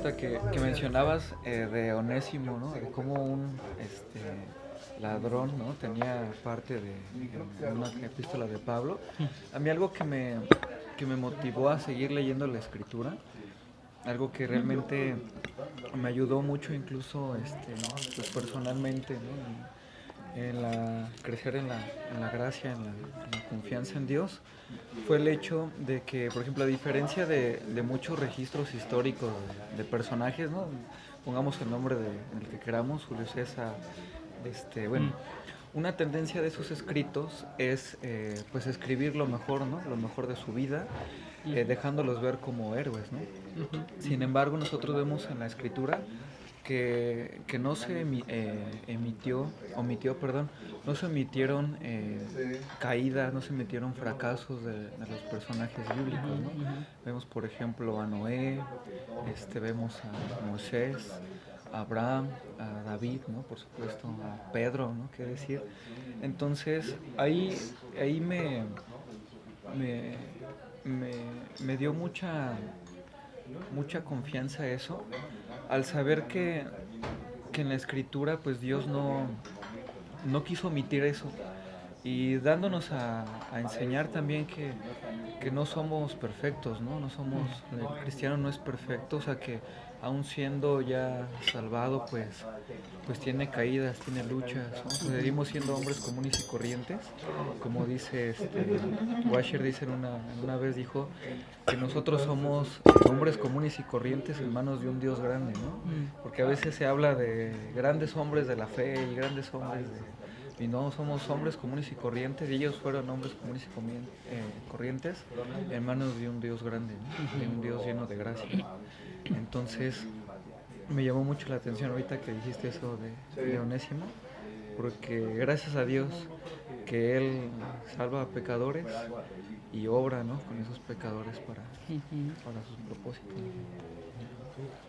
ahorita que mencionabas de Onésimo, ¿no? De cómo un ladrón, ¿no? Tenía parte de en una epístola de Pablo. A mí algo que me motivó a seguir leyendo la escritura, algo que realmente me ayudó mucho incluso pues personalmente, ¿no? Crecer en la gracia, en la confianza en Dios, fue el hecho de que, por ejemplo, a diferencia de muchos registros históricos de personajes, ¿no? Pongamos el nombre del que queramos, Julio César, bueno, una tendencia de sus escritos es pues escribir lo mejor, ¿no? Lo mejor de su vida, dejándolos ver como héroes, ¿no? Sin embargo, nosotros vemos en la escritura que no se no se omitieron caídas, no se omitieron fracasos de los personajes bíblicos, ¿no? Vemos, por ejemplo, a Noé, vemos a Moisés, a Abraham, a David, ¿no? Por supuesto, a Pedro, ¿no? ¿Qué decir? Entonces, ahí me, me, me dio mucha confianza eso, al saber que en la escritura pues Dios no quiso omitir eso y dándonos a enseñar también que no somos perfectos, ¿no? No somos, el cristiano no es perfecto, o sea que aún siendo ya salvado pues tiene caídas, tiene luchas, ¿no? Seguimos siendo hombres comunes y corrientes, como dice Washer dice una vez dijo que nosotros somos hombres comunes y corrientes en manos de un Dios grande, ¿no? Porque a veces se habla de grandes hombres de la fe y grandes hombres y no, somos hombres comunes y corrientes, y ellos fueron hombres comunes y corrientes en manos de un Dios grande, ¿no? De un Dios lleno de gracia. Entonces, me llamó mucho la atención ahorita que dijiste eso de Onésimo, porque gracias a Dios que Él salva a pecadores y obra, ¿no? Con esos pecadores para sus propósitos.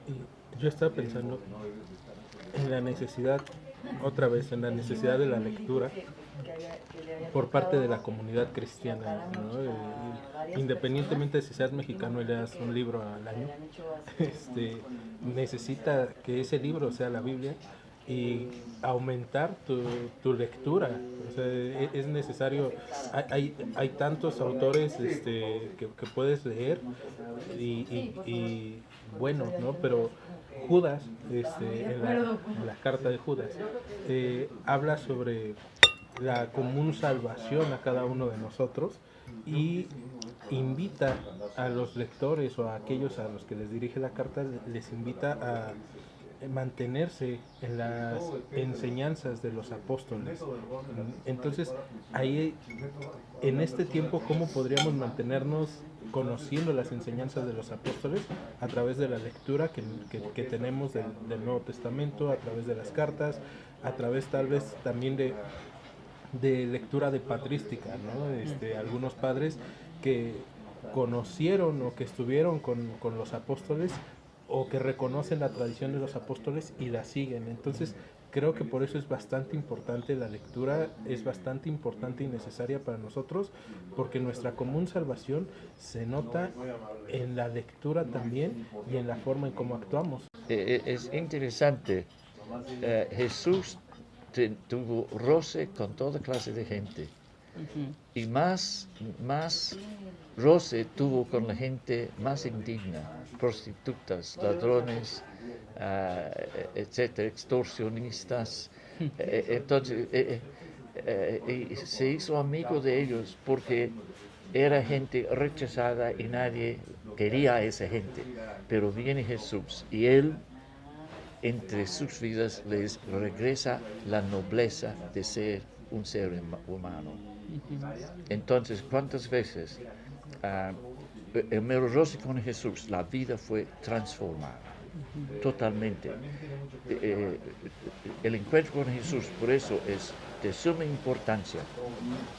Y yo estaba pensando en la necesidad, otra vez, en la necesidad de la lectura por parte de la comunidad cristiana, ¿no? Independientemente de si seas mexicano y leas un libro al año, necesita que ese libro sea la Biblia y aumentar tu lectura. O sea, es necesario, hay tantos autores que puedes leer y bueno, ¿no? Pero Judas, en la carta de Judas, habla sobre la común salvación a cada uno de nosotros y invita a los lectores o a aquellos a los que les dirige la carta, les invita a mantenerse en las enseñanzas de los apóstoles. Entonces, ahí, en este tiempo, ¿cómo podríamos mantenernos conociendo las enseñanzas de los apóstoles? A través de la lectura que tenemos del Nuevo Testamento, a través de las cartas, a través tal vez también de lectura de patrística, ¿no? Algunos padres que conocieron o que estuvieron con los apóstoles o que reconocen la tradición de los apóstoles y la siguen. Entonces, creo que por eso es bastante importante la lectura, es bastante importante y necesaria para nosotros, porque nuestra común salvación se nota en la lectura también y en la forma en cómo actuamos. Es interesante, Jesús tuvo roce con toda clase de gente. Y más roce tuvo con la gente más indigna, prostitutas, ladrones, etcétera, extorsionistas. Entonces, y se hizo amigo de ellos porque era gente rechazada y nadie quería a esa gente. Pero viene Jesús y Él, entre sus vidas, les regresa la nobleza de ser un ser humano. Entonces, ¿cuántas veces el mero roce con Jesús, la vida fue transformada totalmente? El encuentro con Jesús, por eso es de suma importancia.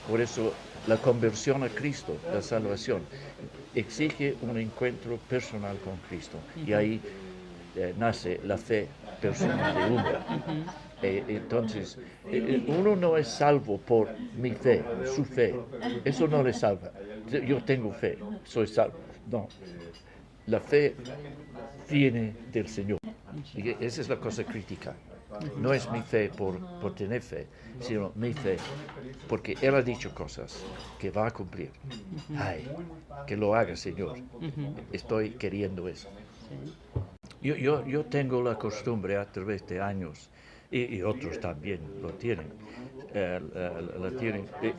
Por eso la conversión a Cristo, la salvación, exige un encuentro personal con Cristo. Y ahí nace la fe personal de uno. Entonces, uno no es salvo por mi fe, su fe. Eso no le salva. Yo tengo fe, soy salvo. No. la fe viene del Señor. Y esa es la cosa crítica. No es mi fe por tener fe, sino mi fe porque Él ha dicho cosas que va a cumplir. Ay, que lo haga, Señor. Estoy queriendo eso. Yo tengo la costumbre a través de años, y otros también lo tienen,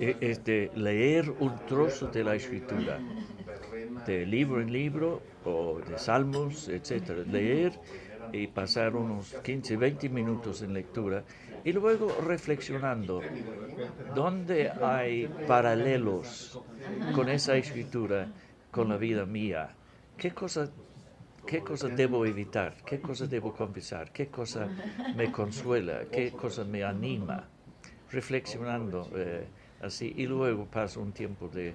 es de leer un trozo de la Escritura, de libro en libro, o de salmos, etc. Leer y pasar unos 15, 20 minutos en lectura, y luego reflexionando, ¿dónde hay paralelos con esa Escritura, con la vida mía? ¿Qué cosa debo evitar? ¿Qué cosa debo confesar? ¿Qué cosa me consuela? ¿Qué cosa me anima? Reflexionando así, y luego paso un tiempo de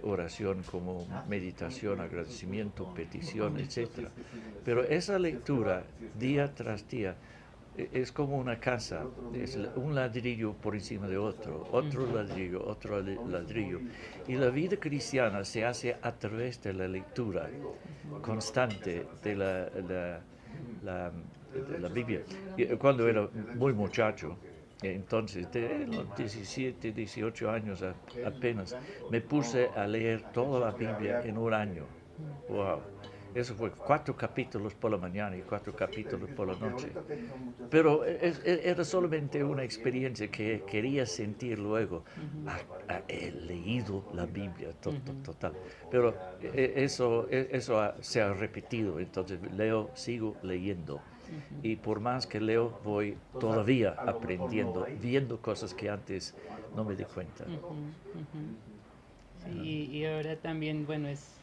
oración como meditación, agradecimiento, petición, etc. Pero esa lectura día tras día es como una casa, es un ladrillo por encima de otro ladrillo, otro ladrillo. Y la vida cristiana se hace a través de la lectura constante de la Biblia. Cuando era muy muchacho, entonces de los 17, 18 años apenas, me puse a leer toda la Biblia en un año. ¡Wow! Eso fue 4 capítulos por la mañana y 4 capítulos por la noche. Pero era solamente una experiencia que quería sentir luego. He leído la Biblia, total. Pero eso se ha repetido, entonces sigo leyendo. Y por más que leo, voy todavía aprendiendo, viendo cosas que antes no me di cuenta. Sí, y ahora también, bueno, es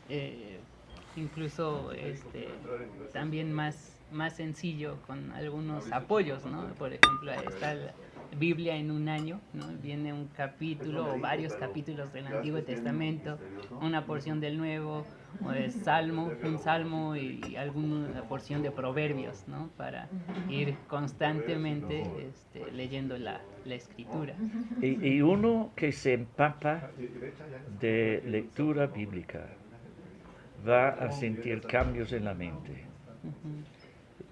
incluso también más sencillo con algunos apoyos, ¿no? Por ejemplo, está la Biblia en un año, ¿no? Viene un capítulo o varios capítulos del Antiguo Testamento, una porción del Nuevo, un salmo y alguna porción de Proverbios, ¿no? Para ir constantemente leyendo la Escritura. Y uno que se empapa de lectura bíblica va a sentir cambios en la mente,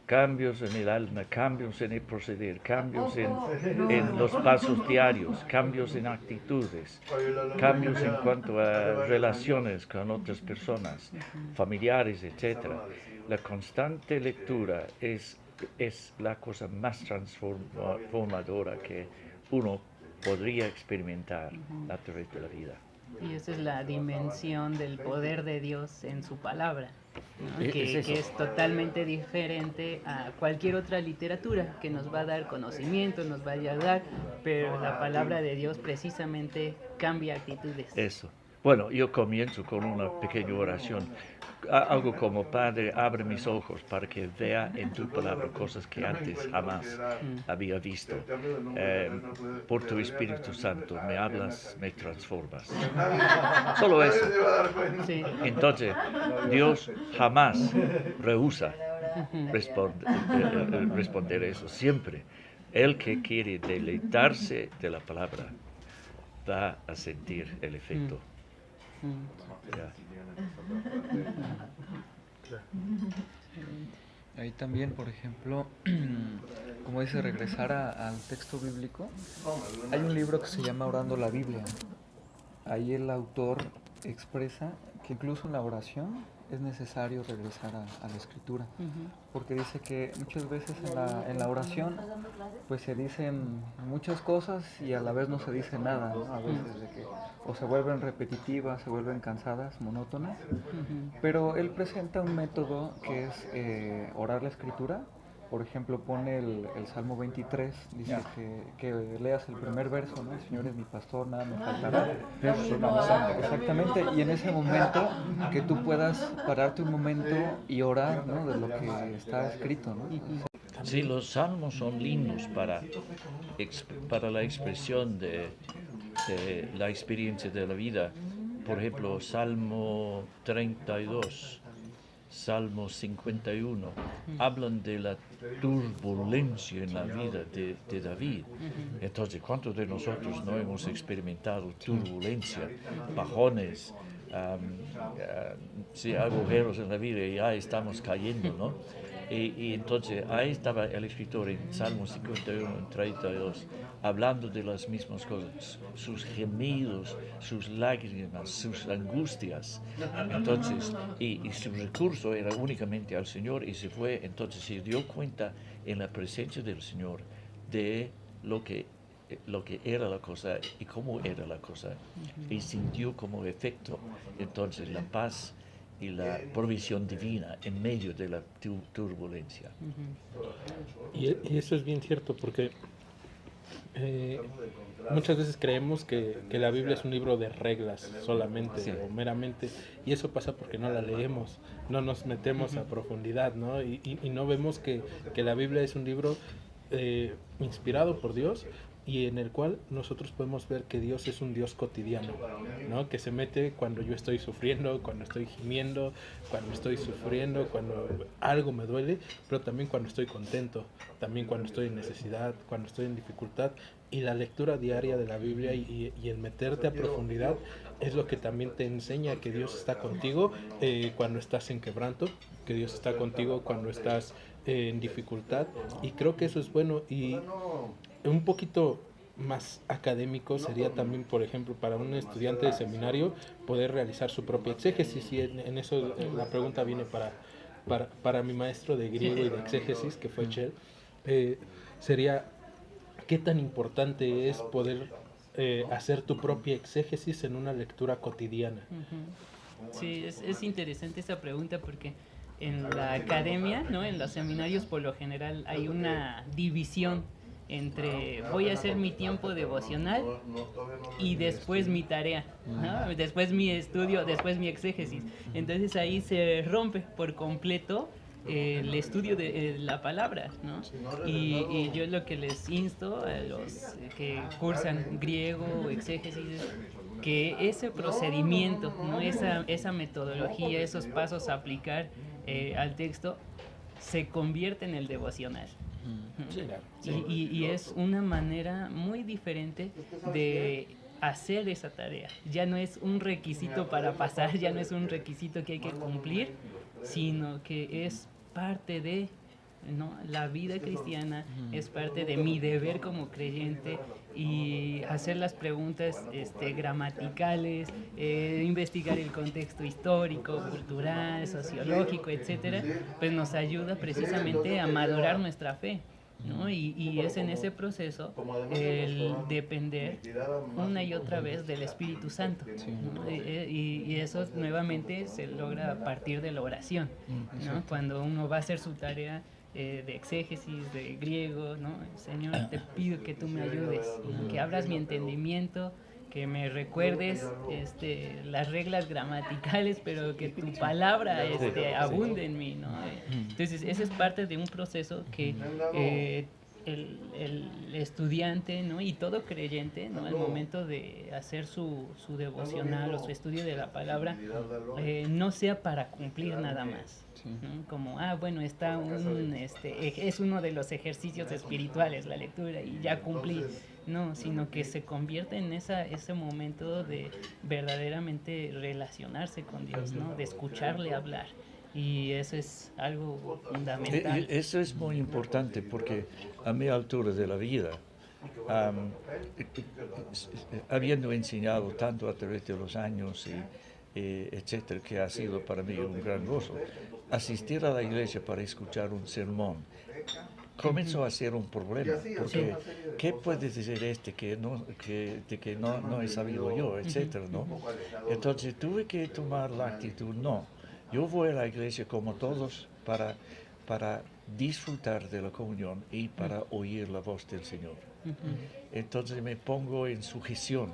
cambios en el alma, cambios en el proceder, cambios en los pasos diarios, cambios en actitudes, cambios en cuanto a relaciones con otras personas, familiares, etc. La constante lectura es la cosa más transformadora que uno podría experimentar a través de la vida. Y esa es la dimensión del poder de Dios en su palabra, ¿no? que es totalmente diferente a cualquier otra literatura que nos va a dar conocimiento, nos va a ayudar, pero la palabra de Dios precisamente cambia actitudes. Eso. Bueno, yo comienzo con una pequeña oración. Algo como: Padre, abre mis ojos para que vea en tu palabra cosas que antes jamás había visto. Por tu Espíritu Santo me hablas, me transformas. Solo eso. Sí. Entonces, Dios jamás rehúsa responder eso. Siempre. El que quiere deleitarse de la palabra va a sentir el efecto. Ya. Ahí también, por ejemplo, como dice, regresar al texto bíblico. Hay un libro que se llama Orando la Biblia. Ahí el autor expresa que incluso en la oración es necesario regresar a la escritura, porque dice que muchas veces en la oración pues se dicen muchas cosas y a la vez no se dice nada, ¿no? A veces de que o se vuelven repetitivas, se vuelven cansadas, monótonas, pero él presenta un método que es orar la escritura. Por ejemplo, pone el Salmo 23, dice que leas el primer verso, ¿no? El Señor es mi pastor, nada me faltará. Exactamente, y en ese momento que tú puedas pararte un momento y orar, ¿no? De lo que está escrito, ¿no? Sí, los salmos son lindos para la expresión de la experiencia de la vida. Por ejemplo, Salmo 32, Salmo 51, hablan de la turbulencia en la vida de David. Entonces, ¿cuántos de nosotros no hemos experimentado turbulencia, bajones, sí, agujeros en la vida y ya estamos cayendo, ¿no? Y entonces ahí estaba el escritor en Salmos 51, 32, hablando de las mismas cosas, sus gemidos, sus lágrimas, sus angustias. Entonces, y su recurso era únicamente al Señor y se fue, entonces se dio cuenta en la presencia del Señor de lo que era la cosa y cómo era la cosa, y sintió como efecto entonces la paz y la provisión divina en medio de la turbulencia. Y eso es bien cierto, porque muchas veces creemos que la Biblia es un libro de reglas solamente, Sí. o meramente, y eso pasa porque no la leemos, no nos metemos a profundidad, ¿no? Y no vemos que la Biblia es un libro inspirado por Dios, y en el cual nosotros podemos ver que Dios es un Dios cotidiano, ¿no? Que se mete cuando yo estoy sufriendo, cuando estoy gimiendo, cuando estoy sufriendo, cuando algo me duele, pero también cuando estoy contento, también cuando estoy en necesidad, cuando estoy en dificultad. Y la lectura diaria de la Biblia y el meterte a profundidad es lo que también te enseña que Dios está contigo cuando estás en quebranto, que Dios está contigo cuando estás en dificultad, y creo que eso es bueno. Y un poquito más académico sería también, por ejemplo, para un estudiante de seminario poder realizar su propia exégesis, y en eso la pregunta viene para mi maestro de griego y de exégesis, que fue Chel. Sería, ¿qué tan importante es poder hacer tu propia exégesis en una lectura cotidiana? Sí, es interesante esa pregunta porque en la academia, ¿no? En los seminarios por lo general hay una división entre voy a hacer mi tiempo devocional y después mi tarea, ¿no? Después mi estudio, después mi exégesis. Entonces ahí se rompe por completo el estudio de la palabra, ¿no? Y yo lo que les insto a los que cursan griego o exégesis, que ese procedimiento, ¿no? esa metodología, esos pasos a aplicar al texto, se convierte en el devocional. Sí, claro. Y es una manera muy diferente de hacer esa tarea. Ya no es un requisito para pasar, ya no es un requisito que hay que cumplir, sino que es parte de, ¿no? La vida cristiana, es parte de mi deber como creyente, y hacer las preguntas gramaticales, investigar el contexto histórico, cultural, sociológico, etcétera, pues nos ayuda precisamente a madurar nuestra fe, ¿no? Y es en ese proceso el depender una y otra vez del Espíritu Santo, ¿no? Y eso nuevamente se logra a partir de la oración, ¿no? Cuando uno va a hacer su tarea de exégesis, de griego, ¿no? Señor, te pido que tú me ayudes, ¿no? Que abras mi entendimiento, que me recuerdes las reglas gramaticales, pero que tu palabra abunde en mí, ¿no? Entonces, ese es parte de un proceso que el estudiante, ¿no? Y todo creyente, ¿no? Al momento de hacer su devocional o su estudio de la palabra, no sea para cumplir nada más, ¿no? Como, bueno, está es uno de los ejercicios espirituales, la lectura, y ya cumplí. No, sino que se convierte en ese momento de verdaderamente relacionarse con Dios, ¿no? De escucharle hablar. Y eso es algo fundamental. Eso es muy importante porque a mi altura de la vida, habiendo enseñado tanto a través de los años etcétera, que ha sido para mí un gran gozo, asistir a la iglesia para escuchar un sermón comenzó a ser un problema, porque ¿qué puede decir que no he sabido yo, etcétera, ¿no? Entonces tuve que tomar la actitud, no, yo voy a la iglesia como todos para disfrutar de la comunión y para oír la voz del Señor. Entonces me pongo en sujeción,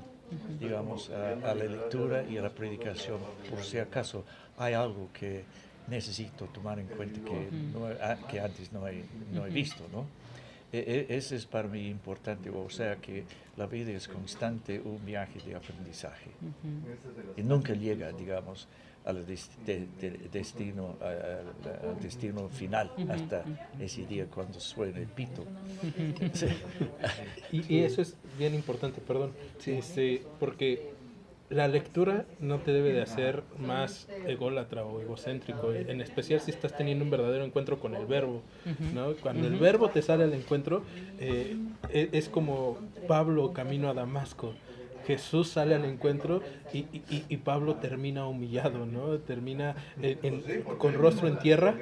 digamos, a la lectura y a la predicación, por si acaso hay algo que necesito tomar en cuenta que antes no he visto, ¿no? Eso es para mí importante, o sea que la vida es constante, un viaje de aprendizaje. Y nunca llega, digamos, al destino final, hasta ese día cuando suena el pito. Y eso es bien importante, perdón, porque la lectura no te debe de hacer más ególatra o egocéntrico, en especial si estás teniendo un verdadero encuentro con el verbo, ¿no? Cuando el verbo te sale al encuentro, es como Pablo camino a Damasco. Jesús sale al encuentro y Pablo termina humillado, ¿no? Termina con rostro en tierra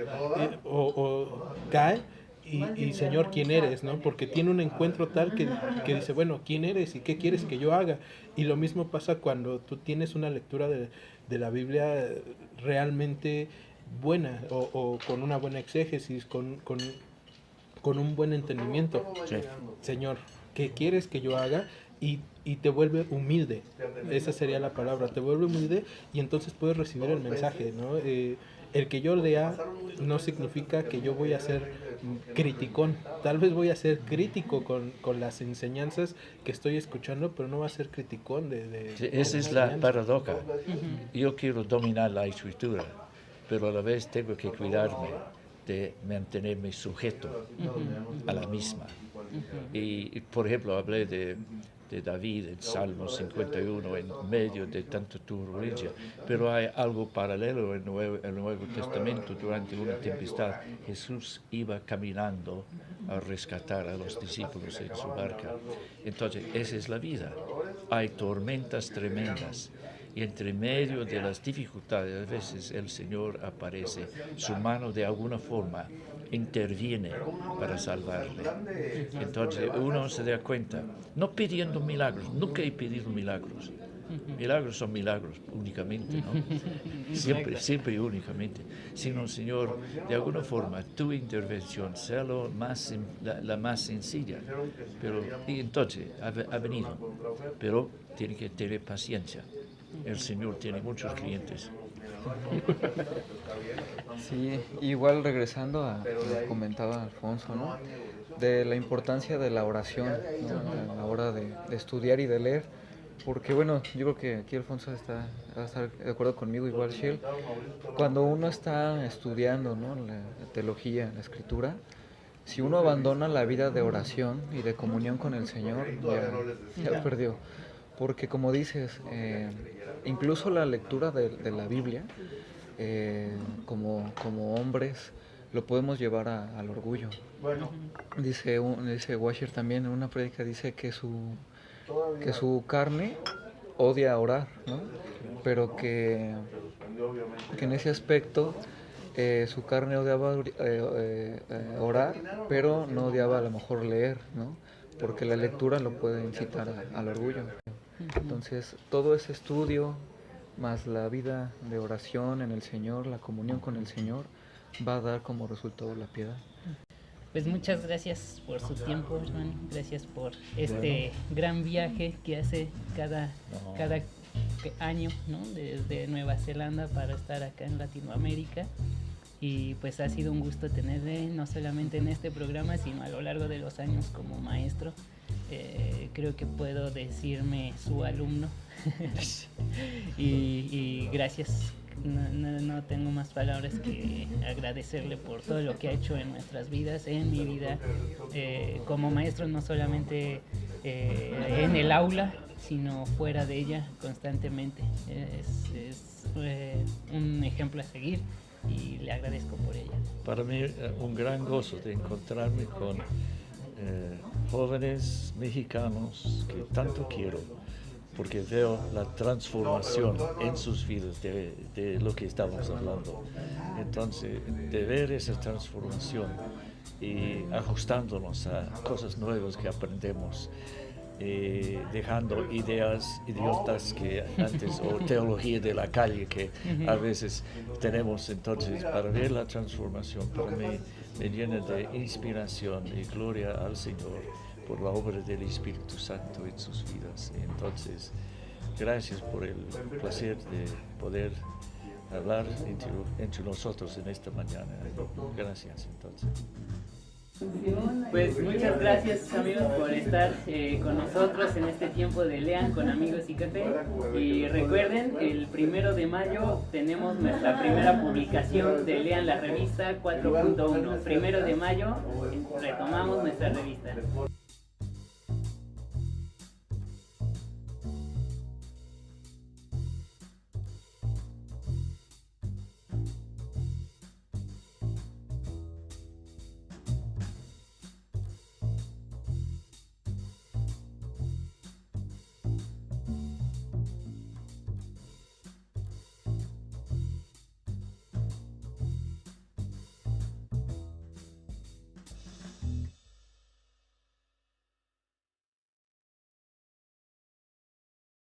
o cae. Y Señor, ¿quién eres? ¿No? Porque tiene un encuentro tal que dice, bueno, ¿quién eres y qué quieres que yo haga? Y lo mismo pasa cuando tú tienes una lectura de la Biblia realmente buena o con una buena exégesis, con un buen entendimiento. Sí. Señor, ¿qué quieres que yo haga? Y te vuelve humilde. Esa sería la palabra, te vuelve humilde y entonces puedes recibir el mensaje, ¿no? El que yo lea no significa que yo voy a ser criticón. Tal vez voy a ser crítico con las enseñanzas que estoy escuchando, pero no va a ser criticón Sí, esa es la paradoja. Yo quiero dominar la escritura, pero a la vez tengo que cuidarme de mantenerme sujeto a la misma. Y por ejemplo, hablé de David en Salmo 51 en medio de tanta turbulencia, pero hay algo paralelo en el Nuevo Testamento. Durante una tempestad Jesús iba caminando a rescatar a los discípulos en su barca. Entonces esa es la vida, hay tormentas tremendas y entre medio de las dificultades a veces el Señor aparece, su mano de alguna forma interviene para salvarle. Entonces uno se da cuenta, no pidiendo milagros, nunca he pedido milagros. Milagros son milagros únicamente, ¿no? Siempre únicamente. Sino, Señor, de alguna forma, tu intervención sea la más sencilla. Y entonces ha venido, pero tiene que tener paciencia. El Señor tiene muchos clientes. Sí, igual regresando a lo que comentaba Alfonso, ¿no? De la importancia de la oración, ¿no? A la hora de estudiar y de leer, porque bueno, yo creo que aquí Alfonso va a estar de acuerdo conmigo, igual Shell, cuando uno está estudiando, ¿no? La teología, la escritura, si uno abandona la vida de oración y de comunión con el Señor, ya perdió, porque como dices, incluso la lectura de la Biblia, como hombres lo podemos llevar al orgullo. Dice Washer también en una prédica, dice que su carne odia orar, ¿no? Pero que en ese aspecto su carne odiaba orar, pero no odiaba a lo mejor leer, ¿no? Porque la lectura lo puede incitar al orgullo. Entonces todo ese estudio más la vida de oración en el Señor, la comunión con el Señor, va a dar como resultado la piedad. Pues muchas gracias por su tiempo, hermano. Gracias por este gran viaje que hace cada año, ¿no? Desde Nueva Zelanda para estar acá en Latinoamérica. Y pues ha sido un gusto tenerle no solamente en este programa, sino a lo largo de los años como maestro. Creo que puedo decirme su alumno. y gracias. No tengo más palabras que agradecerle por todo lo que ha hecho en nuestras vidas, en mi vida como maestro, no solamente en el aula, sino fuera de ella constantemente. Es un ejemplo a seguir y le agradezco por ella. Para mí un gran gozo de encontrarme con jóvenes mexicanos que tanto quiero, porque veo la transformación en sus vidas de lo que estamos hablando. Entonces, de ver esa transformación y ajustándonos a cosas nuevas que aprendemos, dejando ideas idiotas que antes, o teología de la calle que a veces tenemos. Entonces, para ver la transformación, para mí me llena de inspiración y gloria al Señor por la obra del Espíritu Santo en sus vidas. Entonces, gracias por el placer de poder hablar entre nosotros en esta mañana. Gracias, entonces. Pues muchas gracias, amigos, por estar con nosotros en este tiempo de Lean con Amigos y Café. Y recuerden, el 1 de mayo tenemos nuestra primera publicación de Lean la revista 4.1. 1 de mayo retomamos nuestra revista.